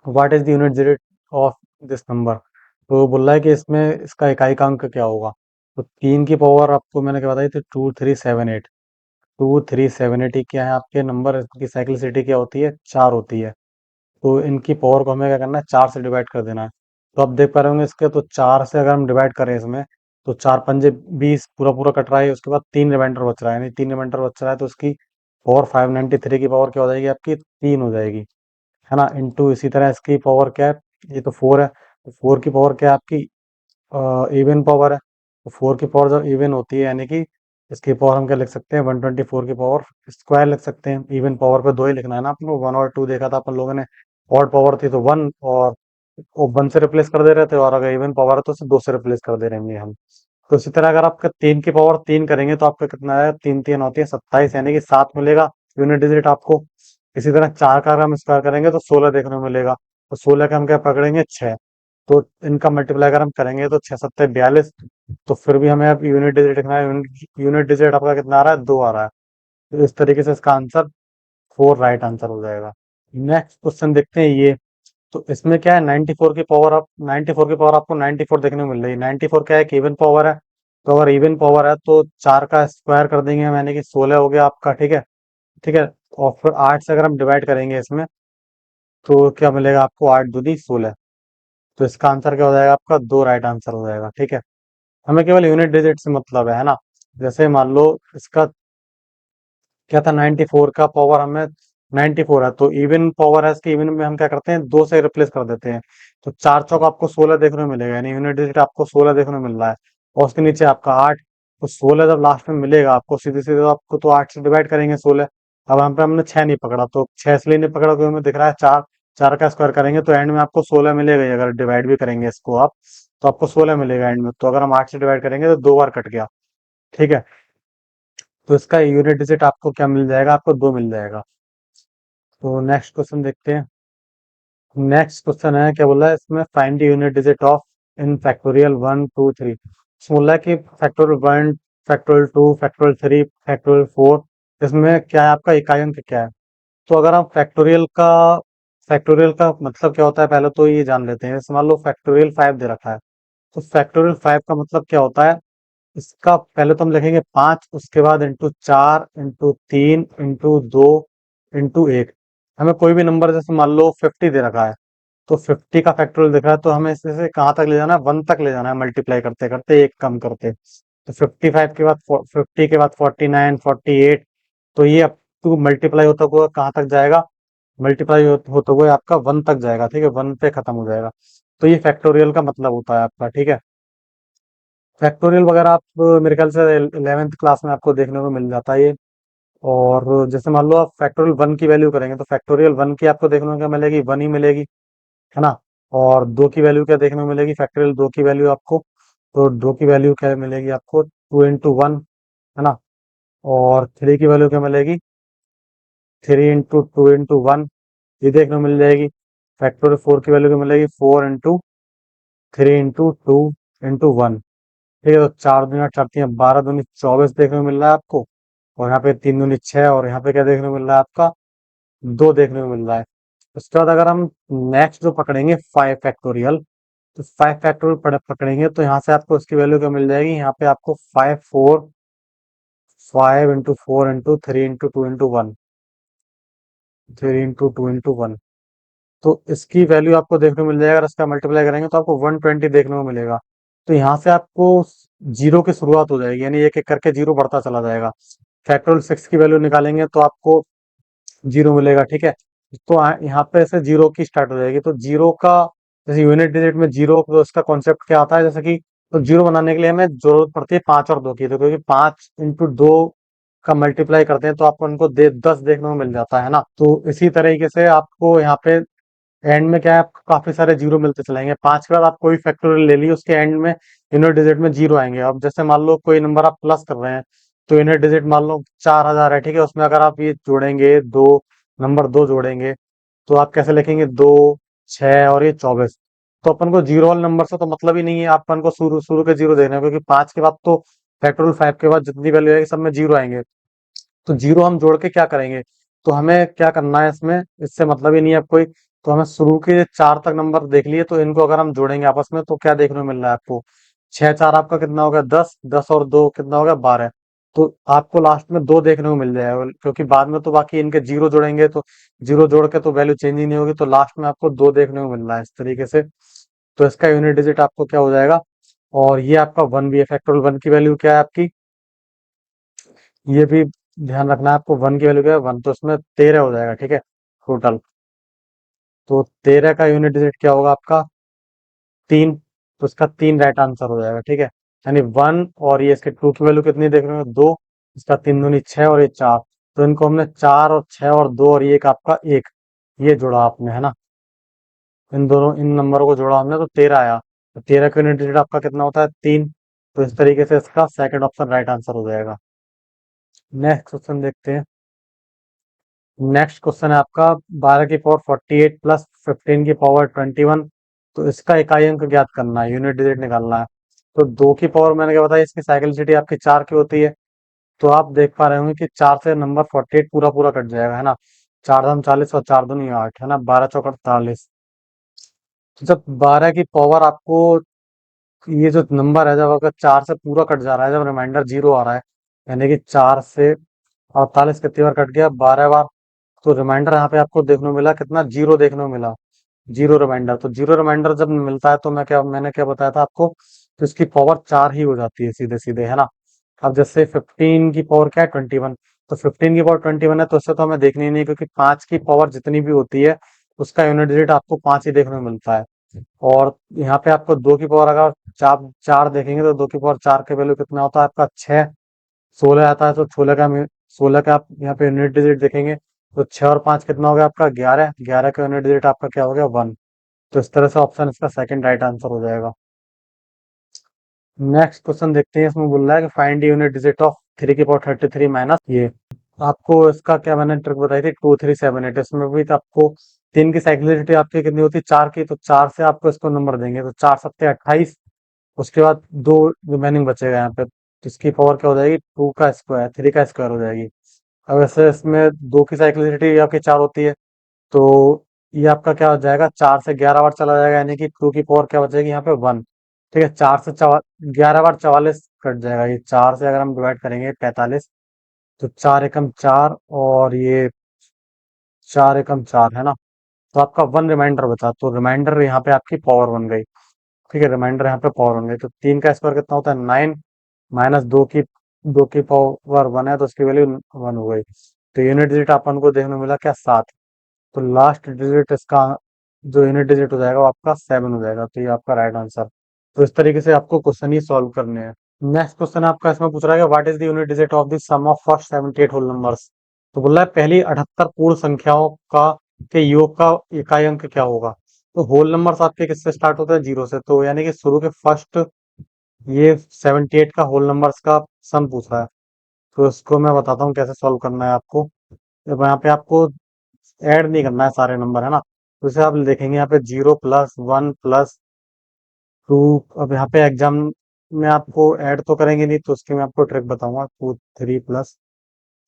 what is the unit digit of this number, तो बोल रहा है कि इसमें इसका इकाई का अंक क्या होगा, तो 3 की पावर आपको मैंने क्या बताई थी, 2378, 2378 ही क्या है आपके नंबर की साइक्लिसिटी क्या होती है, 4 होती है, तो इनकी पावर को हमें क्या करना है, 4 से डिवाइड कर देना है। तो आप देख पा रहे होंगे इसके, तो 4 से अगर हम डिवाइड करें इसमें, तो 4 पंजे 20 पूरा पूरा कट रहा है, उसके बाद 3 रिमाइंडर बच रहा है, यानी 3 रिमाइंडर बच रहा है, तो उसकी पावर 593 की पावर क्या हो जाएगी आपकी, 3 हो जाएगी, है ना, इंटू इसी तरह इसकी पावर क्या है, ये तो 4 है, तो 4 की पावर क्या है आपकी, इवन पावर है, तो 4 की पावर जब इवन होती है, यानी कि इसकी पावर हम क्या लिख सकते हैं, 124 की पावर स्क्वायर लिख सकते हैं। इवन पावर पे 2 ही लिखना है ना, अपन को 1 और 2 देखा था अपन लोगों ने, ऑड पावर थी तो 1, और वो 1 से रिप्लेस कर दे रहे थे, और अगर इवन पावर है तो उसे 2 से रिप्लेस कर दे रहेंगे हम। तो इसी तरह अगर आपका 3 की पावर 3 करेंगे तो आपका कितना आएगा, 3 3 होती है 27, यानी कि 7 मिलेगा यूनिट डिजिट आपको। इसी तरह 4 का अगर हम स्क्वायर करेंगे तो 16 देखने को मिलेगा, तो 16 का हम क्या पकड़ेंगे, 6। तो इनका मल्टीप्लाई अगर हम करेंगे तो 6 7 42, तो फिर भी हमें अब यूनिट डिजिट लिखना है। यूनिट डिजिट आपका कितना आ रहा है, 2 आ रहा है। तो इस तरीके से इसका आंसर 4 राइट आंसर हो जाएगा। नेक्स्ट क्वेश्चन देखते हैं ये। तो इसमें क्या है, 94 की पावर, आप 94 की पावर आपको 94 देखने को मिल रही है। 94 क्या है, एक इवन पावर है। तो अगर इवन पावर है तो 4 का स्क्वायर कर देंगे, यानी कि 16 हो गया आपका, ठीक है। ठीक है। और फिर 8 से अगर हम डिवाइड करेंगे इसमें, तो क्या मिलेगा आपको, 8 दूनी 16। तो इसका आंसर क्या हो जाएगा आपका, 2 राइट आंसर हो जाएगा, ठीक है। हमें केवल यूनिट डिजिट से मतलब है ना। जैसे मान लो इसका क्या था, 94 का पावर हमें 94 है, तो इवन पावर है इसके, इवन में हम क्या करते हैं, 2 से रिप्लेस कर देते हैं। तो 4 चौक आपको 16 देखने को मिलेगा, यानी यूनिट डिजिट आपको 16 देखने को मिल रहा है। और उसके नीचे आपका 8। तो 16 जब लास्ट में मिलेगा आपको, सीधे सीधे तो आपको तो 8 से डिवाइड करेंगे 16। अब हम पे हमने 6 नहीं पकड़ा, तो 6 इसलिए नहीं पकड़ा क्योंकि हमें दिख रहा है 4। 4 का स्क्वायर करेंगे तो एंड में आपको 16 मिलेगा ही, अगर डिवाइड भी करेंगे इसको आप, तो आपको 16 मिलेगा एंड में। तो अगर हम 8 से डिवाइड करेंगे तो 2 बार कट गया, ठीक है। तो इसका यूनिट डिजिट आपको क्या मिल जाएगा, आपको 2 मिल जाएगा। तो नेक्स्ट क्वेश्चन देखते हैं। नेक्स्ट क्वेश्चन है, क्या बोला है इसमें, find the unit digit of in factorial 1 2 3। बोला है कि फैक्टोरियल 1, फैक्टोरियल 2, फैक्टोरियल 3, फैक्टोरियल 4, इसमें क्या है आपका इकाई अंक क्या है। तो अगर हम फैक्टोरियल का मतलब क्या होता है, पहले तो ये जान लेते हैं। जैसे मान लो फैक्टोरियल 5 दे रखा है, तो फैक्टोरियल 5 का मतलब क्या होता है। इसका पहले तो हम लिखेंगे 5, उसके बाद इंटू 4, इंटू 3, इंटू 2, इंटू 1। हमें कोई भी नंबर, जैसे मान लो 50 दे रखा है, तो 50 का फैक्टोरियल दिख रहा है, तो हमें इसे से कहाँ तक ले जाना है, 1 तक ले जाना है, मल्टीप्लाई करते करते, एक कम करते। तो 55 के बाद 50 के बाद 49, 48। तो ये अप टू मल्टीप्लाई होता हुआ कहाँ तक जाएगा, मल्टीप्लाई होते हुए आपका 1 तक जाएगा, ठीक है, 1 पे खत्म हो जाएगा। तो ये फैक्टोरियल का मतलब होता है आपका, ठीक है। फैक्टोरियल वगैरह आप मेरे ख्याल से 11th क्लास में आपको देखने को मिल जाता है ये। और जैसे मान लो आप फैक्टोरियल 1 की वैल्यू करेंगे, तो फैक्टोरियल 1 की आपको देखने को क्या मिलेगी, 1 ही मिलेगी, है ना। और 2 की वैल्यू क्या देखने को मिलेगी, फैक्टोरियल 2 की वैल्यू आपको, तो 2 की वैल्यू क्या मिलेगी आपको, 2 इंटू 1, है ना। और 3 की वैल्यू क्या मिलेगी, 3 इंटू 2 इंटू 1, ये देखने को मिल जाएगी। फैक्टोरियल 4 की वैल्यू क्या मिलेगी, 4 इंटू 3 इंटू 2 इंटू 1। ठीक है, तो 4 दूनी 8 4 12 दूनी 24 देखने को मिल रहा है आपको। और यहाँ पे 3 दूनी 6, और यहाँ पे क्या देखने को मिल रहा है आपका, 2 देखने को मिल रहा है। उसके बाद अगर हम नेक्स्ट जो पकड़ेंगे 5 फैक्टोरियल, तो 5 फैक्टोरियल पकड़ेंगे, तो यहाँ से आपको इसकी वैल्यू क्या मिल जाएगी, यहाँ पे आपको 5 into 4 into 3 into 2 into 1, 3 into 2 into 1। तो इसकी वैल्यू आपको देखने को मिल जाएगा, अगर इसका मल्टीप्लाई करेंगे तो आपको 120 देखने को मिलेगा। तो यहाँ से आपको जीरो की शुरुआत हो जाएगी, यानी एक एक करके जीरो बढ़ता चला जाएगा। फैक्टोरियल 6 की वैल्यू निकालेंगे तो आपको जीरो मिलेगा, ठीक है। तो यहाँ पे ऐसे जीरो की स्टार्ट हो जाएगी, तो जीरो का, जैसे यूनिट डिजिट में जीरो, तो इसका कॉन्सेप्ट क्या आता है, जैसे कि, तो जीरो बनाने के लिए हमें जरूरत पड़ती है 5 और 2 की, तो क्योंकि 5 इंटू 2 का मल्टीप्लाई करते हैं तो आपको उनको 10 देखने को मिल जाता है ना। तो इसी तरीके से आपको यहाँ पे एंड में क्या है, आपको काफी सारे जीरो मिलते चलेंगे। 5 के बाद आप कोई फैक्टोरियल ले ली, उसके एंड में यूनिट डिजिट में जीरो आएंगे। अब जैसे मान लो कोई नंबर आप प्लस कर रहे हैं, तो यूनिट डिजिट मान लो 4000 है, ठीक है, उसमें अगर आप ये जोड़ेंगे, दो नंबर 2 जोड़ेंगे, तो आप कैसे लिखेंगे, 2 6 और ये 24। तो अपन को जीरो वाले नंबर से तो मतलब ही नहीं है, अपन को शुरू शुरू के जीरो देखना है, क्योंकि 5 के बाद तो फैक्टोरियल 5 के बाद जितनी वैल्यू आएगी सब में जीरो आएंगे। तो जीरो हम जोड़ के क्या करेंगे, तो हमें क्या करना है इसमें, इससे मतलब ही नहीं है अब कोई। तो हमें शुरू के 4 तक नंबर देख लिए, तो इनको अगर हम जोड़ेंगे आपस में तो क्या देखने को मिल रहा है आपको, 6 4 आपका कितना हो गया, 10, 10 और 2 कितना हो गया, 12। तो आपको लास्ट में 2 देखने को मिल जाएगा, क्योंकि बाद में तो बाकी इनके जीरो जोड़ेंगे, तो जीरो जोड़ के तो वैल्यू चेंज ही नहीं होगी, तो लास्ट में आपको 2 देखने को मिल रहा है इस तरीके से। तो इसका यूनिट डिजिट आपको क्या हो जाएगा, और ये आपका 1 भी है। फैक्टोरियल 1 की वैल्यू क्या है आपकी, ये भी ध्यान रखना है आपको, 1 की वैल्यू क्या है, 1, तो इसमें 13 हो जाएगा, ठीक है, टोटल। तो 13 का यूनिट डिजिट क्या होगा आपका, 3। तो इसका 3 राइट आंसर हो जाएगा, ठीक है। यानी 1, और ये इसके 2 की वैल्यू कितनी देख रहे हो, 2। इसका 3 दूनी 6 और ये 4। तो इनको हमने 4 और 6 और 2 और ये एक आपका 1, ये जोड़ा आपने, है ना। इन दोनों इन नंबरों को जोड़ा हमने तो 13 आया। तो 13 का यूनिट डिजिट आपका कितना होता है, 3। तो इस तरीके से इसका सेकंड ऑप्शन राइट आंसर हो जाएगा। नेक्स्ट क्वेश्चन देखते हैं। नेक्स्ट क्वेश्चन है आपका, 12 की पावर 48 प्लस 15 की पावर 21। तो इसका इकाई अंक ज्ञात करना है, यूनिट डिजिट निकालना है। तो 2 की पावर मैंने क्या बताया, इसकी साइक्लिसिटी आपकी 4 की होती है। तो आप देख पा रहे होंगे कि 4 से नंबर 48 पूरा पूरा कट जाएगा, है ना। 4 दाम 40 और 4 दूनी 8, है ना। 12 चौक 48। तो जब 12 की पावर आपको, ये जो नंबर है, जब अगर 4 से पूरा कट जा रहा है, जब रिमाइंडर 0 आ रहा है, यानी कि 4 से 48 कितनी बार कट गया, 12 बार। तो रिमाइंडर यहाँ पे आपको देखने को मिला कितना, 0 देखने को मिला। 0 रिमाइंडर, तो 0 रिमाइंडर जब मिलता है तो मैंने क्या बताया था आपको, तो इसकी पावर 4 ही हो जाती है सीधे सीधे, है ना। अब जैसे 15 की पावर क्या है, 21। तो 15 की पावर 21 है, तो उससे तो हमें देखनी ही नहीं, क्योंकि 5 की पावर जितनी भी होती है उसका यूनिट डिजिट आपको 5 ही देखने को मिलता है। और यहाँ पे आपको 2 की पावर अगर चार चार देखेंगे, तो 2 की पावर 4 का वैल्यू कितना होता है आपका, 6। 16 आता है, तो 16 का आप यहाँ पे यूनिट डिजिट देखेंगे, तो 6 और 5 कितना हो गया आपका, 11। 11 का यूनिट डिजिट आपका क्या हो गया, 1। तो इस तरह से ऑप्शन इसका सेकंड राइट आंसर हो जाएगा। नेक्स्ट क्वेश्चन देखते हैं, इसमें बोल रहा है कि फाइंड यूनिट डिजिट ऑफ 3 की पावर 33 माइनस ये। आपको इसका क्या मैंने ट्रिक बताई थी, 2378। इसमें भी तो आपको 3 की साइक्लिसिटी आपकी कितनी होती है, 4 की। तो 4 से आपको इसको नंबर देंगे, तो 4 सत्ते 28। उसके बाद 2 रिमेनिंग बचेगा यहाँ पे, तो इसकी पावर क्या हो जाएगी, 2 का स्क्वायर, 3 का स्क्वायर हो जाएगी। अब ऐसे इसमें 2 की साइक्लिसिटी आपकी 4 होती है, तो ये आपका क्या हो जाएगा, 4 से 11 बार चला जाएगा, यानी कि 2 की पावर क्या बचेगी यहाँ पे, 1। ठीक है, 4 से 11 बार 44 कट जाएगा, ये 4 से अगर हम डिवाइड करेंगे 45, तो 4 एकम 4, और ये 4 एकम 4, है ना। तो आपका 1 रिमाइंडर बचा, तो रिमाइंडर यहाँ पे आपकी पावर बन गई। ठीक है, रिमाइंडर यहाँ पे पावर बन गई, तो 3 का स्क्वायर कितना होता है, 9, माइनस 2 की पावर 1 है, तो उसकी वैल्यू 1 हो गई। तो यूनिट डिजिट अपन को देखने को मिला क्या, 7। तो लास्ट डिजिट इसका जो यूनिट डिजिट हो जाएगा वो आपका 7 हो जाएगा, तो ये आपका राइट आंसर। तो इस तरीके से आपको क्वेश्चन ही सॉल्व करने हैं। नेक्स्ट क्वेश्चन आपका इसमें पूछ रहा है, what is the unit digit of the sum of first 78 whole numbers. तो बोल रहा है पहली 78 पूर्ण संख्याओं का के योग का इकाई अंक क्या होगा। तो होल नंबर्स आपके किससे स्टार्ट होते हैं, 0 से, तो यानी कि शुरू के फर्स्ट, ये 78 का होल नंबर्स का सम पूछ रहा है। तो इसको मैं बताता हूँ कैसे सॉल्व करना है आपको। अब यहाँ पे आपको ऐड नहीं करना है सारे नंबर, है ना। तो इसे आप देखेंगे यहाँ पे 0 + 1 + 2। अब यहाँ पे एग्जाम में आपको ऐड तो करेंगे नहीं, तो उसकी मैं आपको ट्रिक बताऊंगा, 2 3 +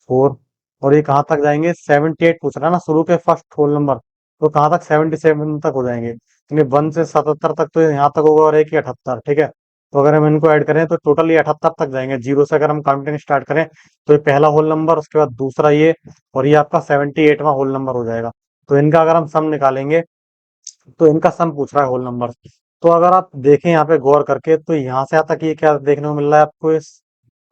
4। और ये कहाँ तक जाएंगे, 78 पूछ रहा है ना, शुरू के फर्स्ट होल नंबर, तो कहाँ तक, 77 तक हो जाएंगे, यानी 1 से 77 तक तो यहाँ तक होगा, और एक ही 78। ठीक है, तो अगर हम इनको ऐड करें तो टोटल ये 78 तक जाएंगे। 0 से अगर हम काउंटिंग स्टार्ट करें, तो ये पहला होल नंबर, उसके बाद दूसरा ये, और ये आपका 78वां होल नंबर हो जाएगा। तो इनका अगर हम सम निकालेंगे, तो इनका सम पूछ रहा है होल नंबर। तो अगर आप देखें यहाँ पे गौर करके, तो यहाँ से यहाँ तक ये क्या देखने को मिल रहा है आपको, इस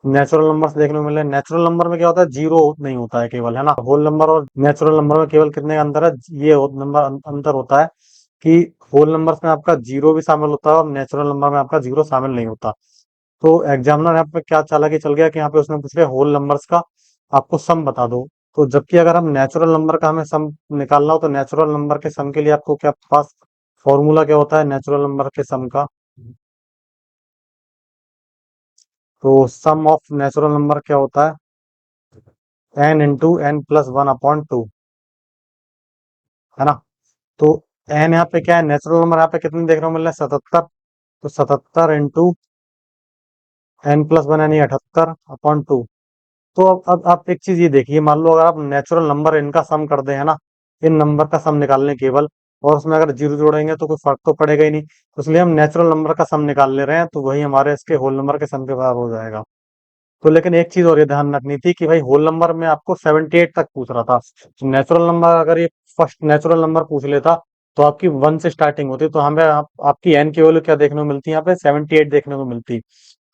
नेचुरल नंबर्स देखने को मिल रहे हैं। नेचुरल नंबर में क्या होता है, 0 नहीं होता है केवल, है ना। होल नंबर और नेचुरल नंबर में केवल कितने का अंतर है, ये नंबर अंतर होता है कि होल नंबर्स में आपका 0 भी शामिल होता है, और नेचुरल नंबर में आपका 0 शामिल नहीं होता। तो एग्जामिनर यहाँ पे क्या चालाकी चल गया कि यहाँ पे उसने पूछ लिया होल नंबर्स का आपको सम बता दो। तो जबकि अगर हम नेचुरल नंबर का हमें सम निकालना हो, तो नेचुरल नंबर के सम के लिए आपको क्या पास फॉर्मूला क्या होता है नेचुरल नंबर के सम का। तो सम ऑफ नेचुरल नंबर क्या होता है, n × n + 1/2, है ना। तो n यहाँ पे क्या है, नेचुरल नंबर यहाँ पे कितने देखने को मिल रहा है, 77। तो 77 इंटू n + 1, यानी 78/2। तो अब आप एक चीज ये देखिए, मान लो अगर आप नेचुरल नंबर इनका सम कर दे, है ना, इन नंबर का सम निकालने केवल, और उसमें अगर 0 जोड़ेंगे तो कोई फर्क तो पड़ेगा ही नहीं, तो इसलिए हम नेचुरल नंबर का सम निकाल ले रहे हैं, तो वही हमारे इसके होल नंबर के सम के बराबर हो जाएगा। तो लेकिन एक चीज और ये ध्यान रखनी थी कि भाई होल नंबर में आपको 78 तक पूछ रहा था, तो नेचुरल नंबर अगर ये फर्स्ट नेचुरल नंबर पूछ लेता, तो आपकी 1 से स्टार्टिंग होती, तो हमें आपकी एन की वैल्यू क्या देखने को मिलती है, यहाँ पे 78 देखने को मिलती।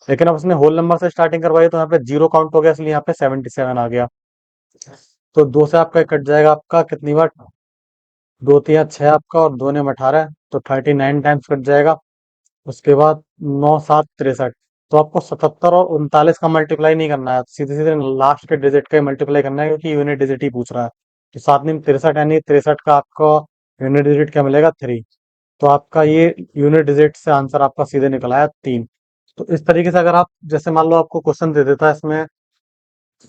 लेकिन अब उसने होल नंबर से स्टार्टिंग करवाई, तो यहाँ पे 0 काउंट हो गया, इसलिए यहाँ पे 77 आ गया। तो 2 से आपका कट जाएगा, आपका कितनी बार, 2 × 3 = 6 आपका, और 2 × 9 = 18, तो 39 टाइम्स कट जाएगा। उसके बाद 9 7 = 63। तो आपको 77 और 39 का मल्टीप्लाई नहीं करना है, सीधे सीधे लास्ट के डिजिट का मल्टीप्लाई करना है, क्योंकि यूनिट डिजिट ही पूछ रहा है। तो 7 × 63, यानी 63 का आपका यूनिट डिजिट क्या मिलेगा, 3। तो आपका ये यूनिट डिजिट से आंसर आपका सीधे निकला है 3। तो इस तरीके से अगर आप, जैसे मान लो आपको क्वेश्चन दे देता है इसमें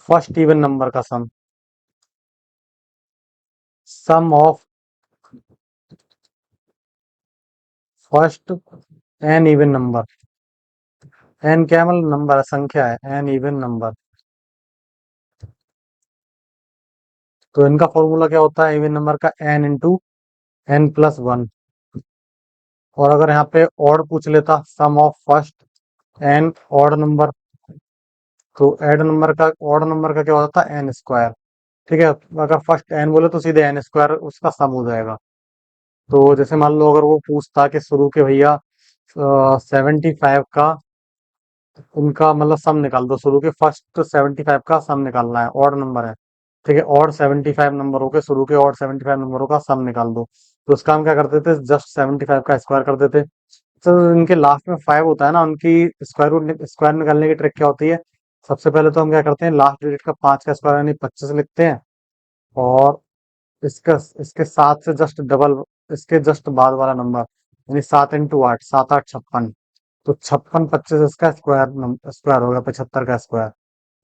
फर्स्ट इवन नंबर का sum, sum of first n even number. N क्या है? मतलब नंबर है, संख्या है, एन इवन नंबर। तो इनका फॉर्मूला क्या होता है इवन नंबर का? N into N plus one. और अगर यहाँ पे ऑड पूछ लेता, sum of first n odd number, तो ऑड नंबर का क्या होता है? N square. ठीक है, अगर फर्स्ट एन बोले तो सीधे एन स्क्वायर उसका सम हो जाएगा। तो जैसे मान लो अगर वो पूछता कि शुरू के भैया 75 का उनका मतलब सम निकाल दो, शुरू के फर्स्ट 75 का सम निकालना है, ऑड नंबर है। ठीक है, ऑड 75 नंबरों के, शुरू के ऑड 75 नंबरों का सम निकाल दो। तो उसका हम क्या करते थे? जस्ट 75 का स्क्वायर कर देते। तो इनके लास्ट में 5 होता है ना, उनकी स्क्वायर रूट स्क्वायर निकालने की ट्रिक क्या होती है? सबसे पहले तो हम क्या करते हैं, लास्ट डिजिट का 5 का स्क्वायर यानी 25 लिखते हैं। और इसका इसके सात से जस्ट डबल, इसके जस्ट बाद वाला नंबर यानी 7 इंटू 8, 7 8 56। तो 56 25 इसका स्क्वायर स्क्वायर हो गया, 75 का स्क्वायर।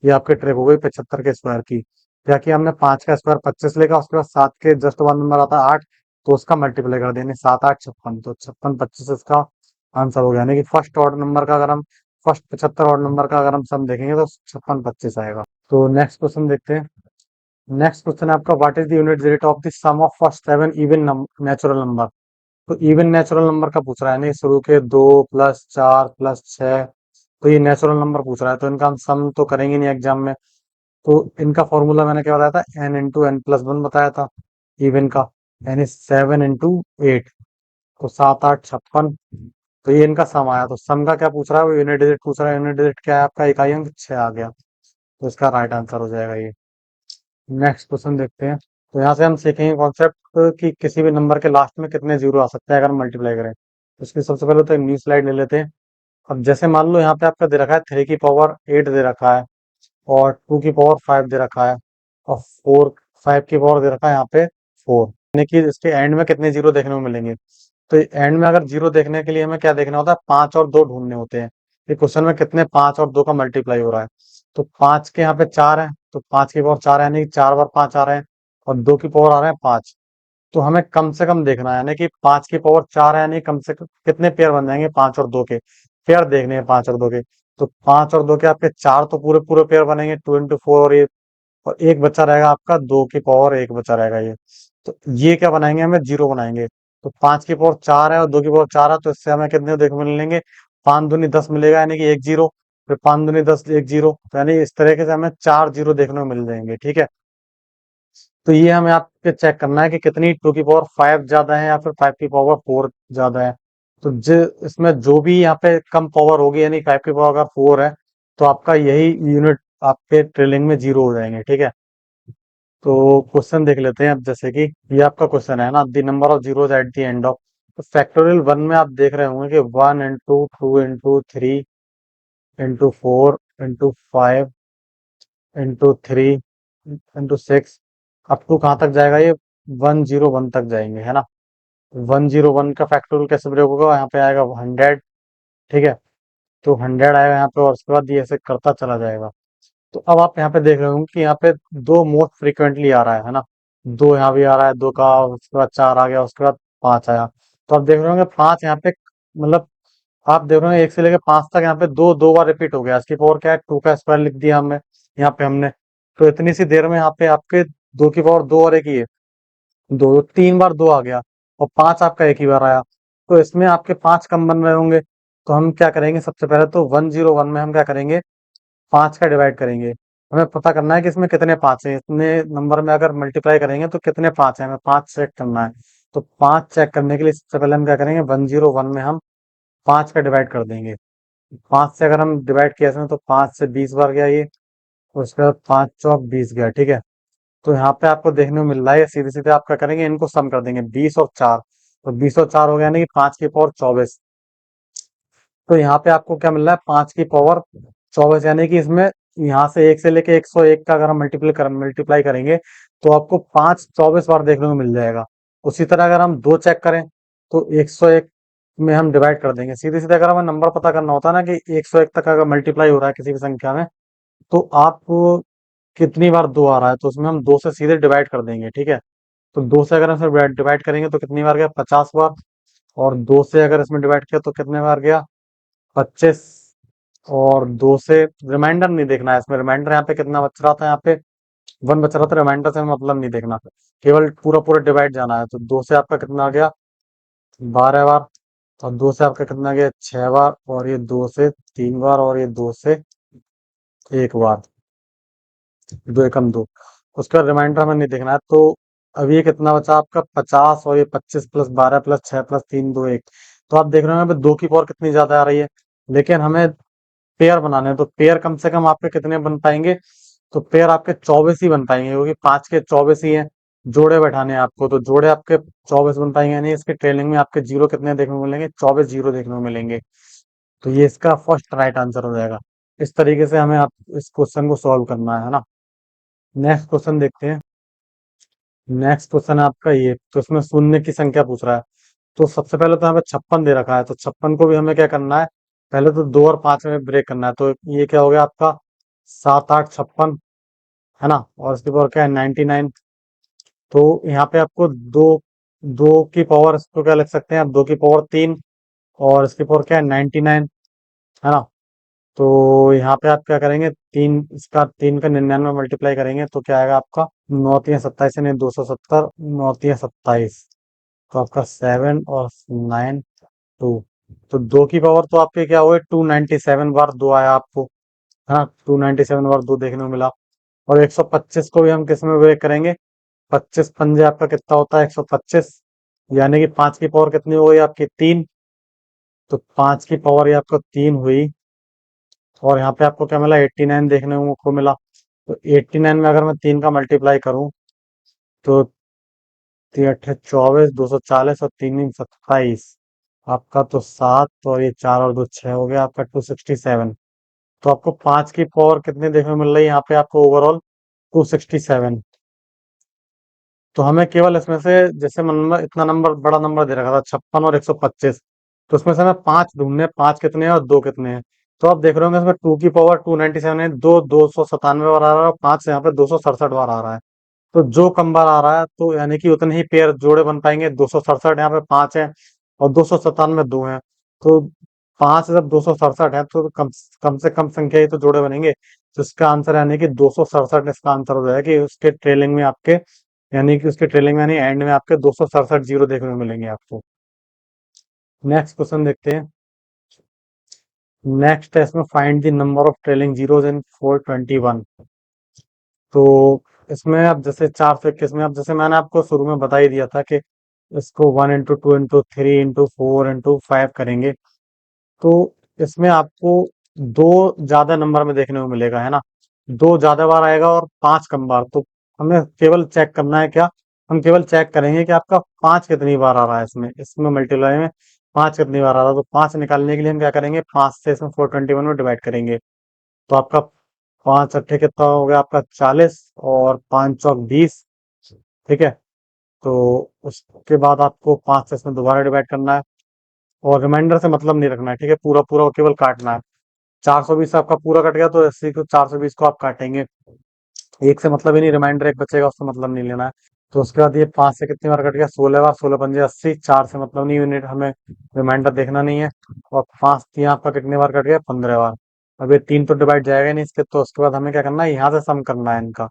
ये आपकी ट्रिक हो गई 75 के स्क्वायर की। क्या कि हमने 5 का स्क्वायर 25 लेगा, उसके बाद 7 के जस्ट वन नंबर आता है 8, तो उसका मल्टीप्लाई कर देंगे, 7 8 56। तो 56 25 इसका आंसर हो गया। यानी कि फर्स्ट ऑर्डर नंबर का अगर हम फर्स्ट 75 ऑर्डर नंबर का अगर हम सम देखेंगे तो 56 25 आएगा। तो नेक्स्ट क्वेश्चन देखते हैं। नेक्स्ट क्वेश्चन है आपका, what is the unit digit of the sum of first 7 even natural number. तो इवन नेचुरल नंबर का पूछ रहा है, नहीं शुरू के 2 + 4 + 6। तो ये नेचुरल नंबर पूछ रहा है, तो इनका हम सम तो करेंगे नहीं एग्जाम में। तो इनका फॉर्मूला मैंने क्या बताया था? N into N plus one बताया था इवन का, यानी 7 इंटू 8। तो 7 8 56। तो ये इनका सम आया। तो सम का क्या पूछ रहा है? वो यूनिट डिजिट पूछ रहा है। यूनिट डिजिट क्या है आपका? इकाई अंक 6 आ गया। तो इसका राइट आंसर हो जाएगा ये। नेक्स्ट क्वेश्चन देखते हैं। तो यहाँ से हम सीखेंगे कॉन्सेप्ट कि किसी भी नंबर के लास्ट में कितने जीरो आ सकते हैं अगर हम मल्टीप्लाई करें। तो इसकी सबसे पहले तो एक न्यू स्लाइड ले लेते हैं। अब जैसे मान लो यहाँ पे आपका दे रखा है 3 की पावर 8 दे रखा है, और 2 की पावर 5 दे रखा है, और 5 की पावर दे रखा है यहाँ पे 4। यानी कि इसके एंड में कितने जीरो देखने को मिलेंगे? तो एंड में अगर जीरो देखने के लिए हमें क्या देखना होता है? 5 और 2 ढूंढने होते हैं। ये क्वेश्चन में कितने 5 और 2 का मल्टीप्लाई हो रहा है? तो 5 के यहाँ पे 4 है, तो 5 की पावर 4 है, यानी कि 4 बार 5 आ रहे हैं। और 2 की पावर आ रहे हैं 5। तो हमें कम से कम देखना है, यानी कि 5 की पावर 4 है, यानी कम से कम कितने पेयर बन जाएंगे 5 और 2 के? पेयर देखने हैं 5 और 2 के। तो 5 और 2 के आपके 4 तो पूरे पूरे पेयर बनेंगे, 2 इंटू 4। और एक बच्चा रहेगा आपका, 2 की पावर 1 बचा रहेगा ये। तो ये क्या बनाएंगे? हमें जीरो बनाएंगे। तो 5 की पावर 4 है और 2 की पावर 4 है, तो इससे हमें कितने देखने मिलेंगे? 5 दूनी 10 मिलेगा, यानी कि 1 जीरो। फिर 5 दूनी 10 1 जीरो, तो यानी इस तरीके से हमें 4 जीरो देखने को मिल जाएंगे। ठीक है, तो ये हमें आपके चेक करना है कि कितनी 2 की पावर 5 ज्यादा है या फिर 5 की पावर 4 ज्यादा है। तो इसमें जो भी यहाँ पे कम पावर होगी, यानी 5 की पावर अगर 4 है, तो आपका यही यूनिट आपके ट्रिलिंग में जीरो हो जाएंगे। ठीक है, तो क्वेश्चन देख लेते हैं अब। जैसे कि ये आपका क्वेश्चन है ना, the number of zeros at the end of. तो फैक्टोरियल वन में आप देख रहे होंगे कि 1 into 2 into 3 into 4 into 5 into 3 into 6, up to कहाँ तक जाएगा ये? 101 तक जाएंगे, है ना। 101 का फैक्टोरियल कैसे प्रयोग होगा? यहाँ पे आएगा 100। ठीक है, तो 100 आएगा यहाँ पे, और उसके बाद ये ऐसे करता चला जाएगा। तो अब आप यहाँ पे देख रहे होंगे कि यहाँ पे दो मोस्ट फ्रीक्वेंटली आ रहा है ना। दो यहाँ भी आ रहा है, दो का, उसके बाद 4 आ गया, उसके बाद 5 आया। तो आप देख रहे होंगे 5 यहाँ पे, मतलब आप देख रहे होंगे 1 से लेकर 5 तक यहाँ पे दो दो बार रिपीट हो गया। इसकी पावर क्या है? 2 का स्क्वायर लिख दिया हमने यहाँ पे हमने। तो इतनी सी देर में यहाँ पे आपके 2 की पावर 2 और एक ही है, दो 3 बार 2 आ गया, और 5 आपका एक ही बार आया। तो इसमें आपके 5 कम बन रहे होंगे। तो हम क्या करेंगे? सबसे पहले तो 101 में हम क्या करेंगे? 5 का डिवाइड करेंगे। हमें पता करना है कि इसमें कितने 5 हैं, इतने नंबर में अगर मल्टीप्लाई करेंगे तो कितने 5 हैं, हमें 5 चेक करना है। तो 5 चेक करने के लिए सबसे पहले हम क्या करेंगे? 101 में हम 5 का डिवाइड कर देंगे। 5 से अगर हम डिवाइड किया इसमें, तो 5 से 20 बार गया ये, उसके बाद 5 चौक 20 गया। ठीक है, तो यहाँ पे आपको देखने को मिल रहा है, सीधे सीधे आप क्या करेंगे? इनको सम कर देंगे, 20 और 4। तो 20 और 4 हो गया, यानी कि 5 की पावर 24। तो यहाँ पे आपको क्या मिल रहा है? 5 की पावर 24, यानी कि इसमें यहाँ से 1 से लेके 101 का अगर हम मल्टीप्लाई करेंगे, तो आपको 5 24 बार देखने को मिल जाएगा। उसी तरह अगर हम दो चेक करें, तो 101 में हम डिवाइड कर देंगे। सीधे सीधे अगर हमें नंबर पता करना होता है ना कि 101 तक अगर मल्टीप्लाई हो रहा है किसी भी संख्या में, तो आप कितनी बार 2 आ रहा है, तो उसमें हम 2 से सीधे डिवाइड कर देंगे। ठीक है, तो 2 से अगर हम डिवाइड करेंगे तो कितनी बार गया? 50 बार। और 2 से अगर इसमें डिवाइड किया तो कितने बार गया? 25। और 2 से रिमाइंडर नहीं देखना है इसमें, रिमाइंडर यहाँ पे कितना बच रहा था, यहाँ पे 1 बच रहा था, रिमाइंडर से मतलब नहीं देखना, केवल पूरा पूरा डिवाइड जाना है। तो 2 से आपका कितना आ गया? 12 बार। और 2 से आपका कितना आ गया? 6 बार। और ये 2 से 3 बार। और ये 2 से 1 बार। 2 एकम 2। उसका रिमाइंडर हमें नहीं देखना है। तो अब ये कितना बचा आपका? 50। और ये 25 प्लस 12 प्लस 6 प्लस 3 2 1। तो आप देख रहे हो यहाँ पे 2 की पावर कितनी ज्यादा आ रही है। लेकिन हमें पेयर बनाने हैं, तो पेयर कम से कम आपके कितने बन पाएंगे? तो पेयर आपके 24 ही बन पाएंगे, क्योंकि 5 के 24 ही हैं। जोड़े बैठाने हैं आपको, तो जोड़े आपके 24 बन पाएंगे, यानी इसके ट्रेलिंग में आपके जीरो कितने देखने को मिलेंगे? 24 जीरो देखने को मिलेंगे। तो ये इसका फर्स्ट राइट आंसर हो जाएगा। इस तरीके से हमें आप इस क्वेश्चन को सॉल्व करना है ना। नेक्स्ट क्वेश्चन देखते हैं। नेक्स्ट क्वेश्चन है आपका ये, तो इसमें शून्य की संख्या पूछ रहा है। तो सबसे पहले तो हमें 56 दे रखा है, तो 56 को भी हमें क्या करना है? पहले तो 2 और 5 में ब्रेक करना है। तो ये क्या हो गया आपका? 7 8 56, है ना। और इसके ऊपर क्या है? 99। तो यहाँ पे आपको दो, दो की पावर, इसको क्या लिख सकते हैं आप? 2 की पावर 3। और इसके पावर क्या है? 99, है ना। तो यहाँ पे आप क्या करेंगे? तीन, इसका 3 का 99 मल्टीप्लाई करेंगे तो क्या आएगा आपका? 9 3 27, यानी 270। 9 3 27। तो आपका 7 और 9 2। तो 2 की पावर तो आपके क्या हुए? 297 बार 2 आया आपको, है ना। 297 बार 2 देखने को मिला। और 125 को भी हम किस में ब्रेक करेंगे? 25 पंजे आपका कितना होता है? 125। यानी कि 5 की पावर कितनी हो गई आपकी? 3। तो 5 की पावर ये आपको 3 हुई। और यहाँ पे आपको क्या मिला? 89 देखने को मिला। तो 89 में अगर मैं 3 का मल्टीप्लाई करूं तो 24 240, और 3 27। आपका तो 7, और ये 4 और 2 6 हो गया आपका 267। तो आपको 5 की पावर कितने देखने को मिल रही है यहाँ पे आपको? ओवरऑल 267। तो हमें केवल इसमें से, जैसे नंबर, इतना नंबर बड़ा नंबर दे रखा था 56 और 125, तो उसमें से हमें 5 ढूंढने हैं, 5 कितने हैं और 2 कितने हैं। तो आप देख रहे होंगे इसमें 2 की पावर 297 है, 297 बार आ रहा है, और 5 यहाँ पे 267 बार आ रहा है। तो जो कम बार आ रहा है, तो यानी कि उतने ही पेयर जोड़े बन पाएंगे। 267 यहाँ पे 5 है, और 297 2 है। तो 5 जब 267 है, तो कम से कम संख्या ही तो जोड़े बनेंगे। तो इसका आंसर यानी कि 267 इसका आंसर हो जाएगा, कि उसके ट्रेलिंग में आपके, यानी कि उसके ट्रेलिंग में, यानी एंड में आपके 267 जीरो देखने को मिलेंगे आपको। नेक्स्ट क्वेश्चन देखते हैं। नेक्स्ट है इसमें, find the number of trailing zeros इन 421। तो इसमें अब जैसे 421 में, अब जैसे मैंने आपको शुरू में बता ही दिया था कि इसको 1 इंटू 2 इंटू 3 इंटू 4 इंटू 5 करेंगे। तो इसमें आपको दो ज्यादा नंबर में देखने को मिलेगा, है ना। दो ज्यादा बार आएगा और 5 कम बार। तो हमें केवल चेक करना है क्या? हम केवल चेक करेंगे कि आपका 5 कितनी बार आ रहा है इसमें, इसमें मल्टीप्लाई में 5 कितनी बार आ रहा है। तो 5 निकालने के लिए हम क्या करेंगे? 5 से इसमें 421 में डिवाइड करेंगे। तो आपका 5 अट्ठे कितना हो गया आपका? 40। और 5 चौक 20। ठीक है। तो उसके बाद आपको 5 से इसमें दोबारा डिवाइड करना है। और रिमाइंडर से मतलब नहीं रखना है, ठीक है। पूरा पूरा केवल काटना है। 420 आपका पूरा कट गया, तो 80 को 420 को आप काटेंगे। एक से मतलब ही नहीं, रिमाइंडर एक बचेगा, उससे मतलब नहीं लेना है। तो उसके बाद ये 5 से कितनी बार कट गया? 16 बार। 16 पंजे 80। 4 से मतलब नहीं, यूनिट हमें रिमाइंडर देखना नहीं है। और 5 यहाँ आपका कितनी बार कट गया? 15 बार। अब ये 3 तो डिवाइड जाएगा ही नहीं इसके, तो उसके बाद हमें क्या करना है? यहाँ से सम करना है इनका।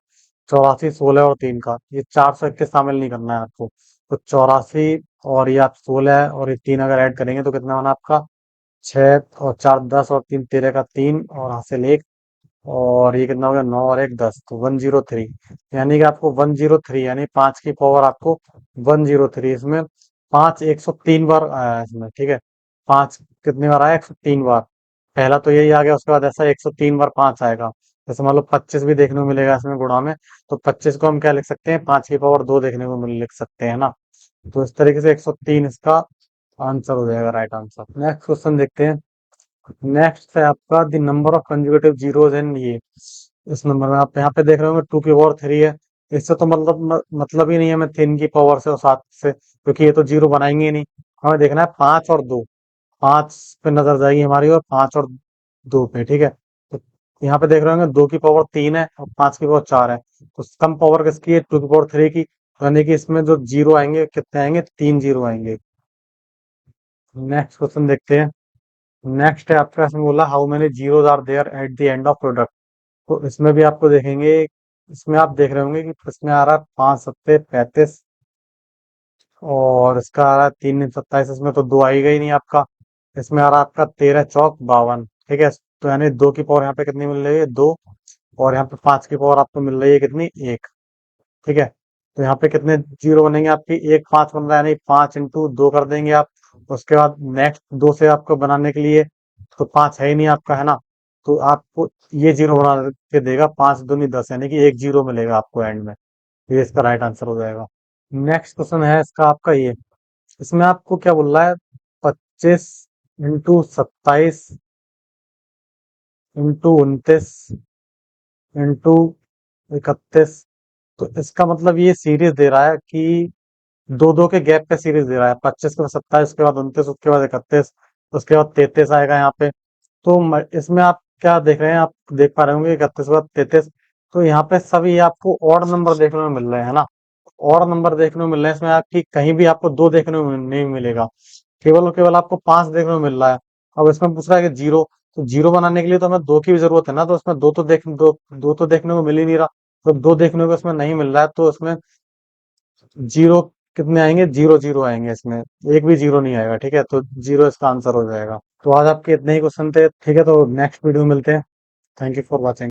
84 16 और 3 का, ये 421 शामिल नहीं करना है आपको। तो 84, और ये आप 16 और ये 3 अगर ऐड करेंगे तो कितना बना आपका? 6 और 4 10, और 3 13 का 3, और हासिल 1। और ये कितना हो गया? 9 और 1 10, तो 103। यानी कि आपको 103, यानी 5 की पावर आपको 103। इसमें 5 103 बार आया है इसमें, ठीक है। 5 कितनी बार आया? 103 बार। पहला तो यही आ गया, उसके बाद ऐसा 103 बार 5 आएगा। जैसे मान लो 25 भी देखने को मिलेगा इसमें गुणा में। तो 25 को हम क्या लिख सकते हैं? 5 की पावर 2 देखने को मिल लिख सकते हैं ना। तो इस तरीके से 103 इसका आंसर हो जाएगा, राइट आंसर। नेक्स्ट क्वेश्चन देखते हैं। नेक्स्ट है आपका, the number of conjugative zeros इन ये, इस नंबर में आप यहाँ पे देख रहे होंगे 2 की पावर 3 है। इससे तो मतलब ही नहीं है, मैं 3 की पावर से और 7 से, क्योंकि ये तो जीरो बनाएंगे ही नहीं। हमें देखना है 5 और 2। 5 पे नजर जाएगी हमारी, और 5 और 2 पे, ठीक है। तो यहाँ पे देख रहे होंगे 2 की पावर 3 है और 5 की पावर 4 है। तो कम पावर किसकी है? 2 की पावर 3 की। यानी कि इसमें जो जीरो आएंगे कितने आएंगे? 3 जीरो आएंगे। नेक्स्ट क्वेश्चन देखते हैं। नेक्स्ट है आपका, इसमें बोला how many zeros are there at the end of product. तो इसमें भी आपको देखेंगे, इसमें आप देख रहे होंगे कि इसमें आ रहा है 5 सत्ते 35, और इसका आ रहा है 3 दूनी 27, इसमें तो दो आएगा ही नहीं आपका। इसमें आ रहा है आपका 13 चौक 52। ठीक है, तो यानी दो की पावर यहाँ पे कितनी मिल रही है, दो। और यहाँ पे पांच की पावर आपको मिल रही है कितनी, एक। ठीक है, तो यहाँ पे कितने जीरो बनेंगे आपकी, एक पांच बन रहा है, यानी 5 इंटू 2 कर देंगे आप। उसके बाद नेक्स्ट दो से आपको बनाने के लिए, तो पांच है ही नहीं आपका, है ना। तो आपको ये जीरो बना के देगा, 5 दूनी 10, यानी कि एक जीरो मिलेगा आपको एंड में। ये इसका राइट आंसर हो जाएगा। नेक्स्ट क्वेश्चन है इसका आपका ये। इसमें आपको क्या बोल रहा है, 25 इंटू 27 इंटू 29 इंटू 31। तो इसका मतलब ये सीरीज दे रहा है कि दो दो के गैप पे सीरीज दे रहा है, 25 के बाद 27, उसके बाद 29, उसके बाद 31, उसके बाद 33 आएगा यहाँ पे। तो इसमें आप क्या देख रहे हैं, आप देख पा रहे होंगे 31 के बाद 33। तो यहाँ पे सभी आपको ऑड नंबर देखने में मिल रहे हैं ना। ऑड नंबर देखने को मिल रहे हैं, इसमें आपकी कहीं भी आपको दो देखने को नहीं मिलेगा, केवल और केवल आपको पांच देखने को मिल रहा है। अब इसमें पूछ रहा है कि जीरो, तो जीरो बनाने के लिए तो हमें दो की भी जरूरत है ना, तो इसमें दो तो देखने को मिल ही नहीं रहा। तो दो देखने को इसमें नहीं मिल रहा है, तो इसमें जीरो कितने आएंगे, जीरो जीरो आएंगे इसमें, एक भी जीरो नहीं आएगा। ठीक है, तो जीरो इसका आंसर हो जाएगा। तो आज आपके इतने ही क्वेश्चन थे। ठीक है, तो नेक्स्ट वीडियो में मिलते हैं। Thank you for watching.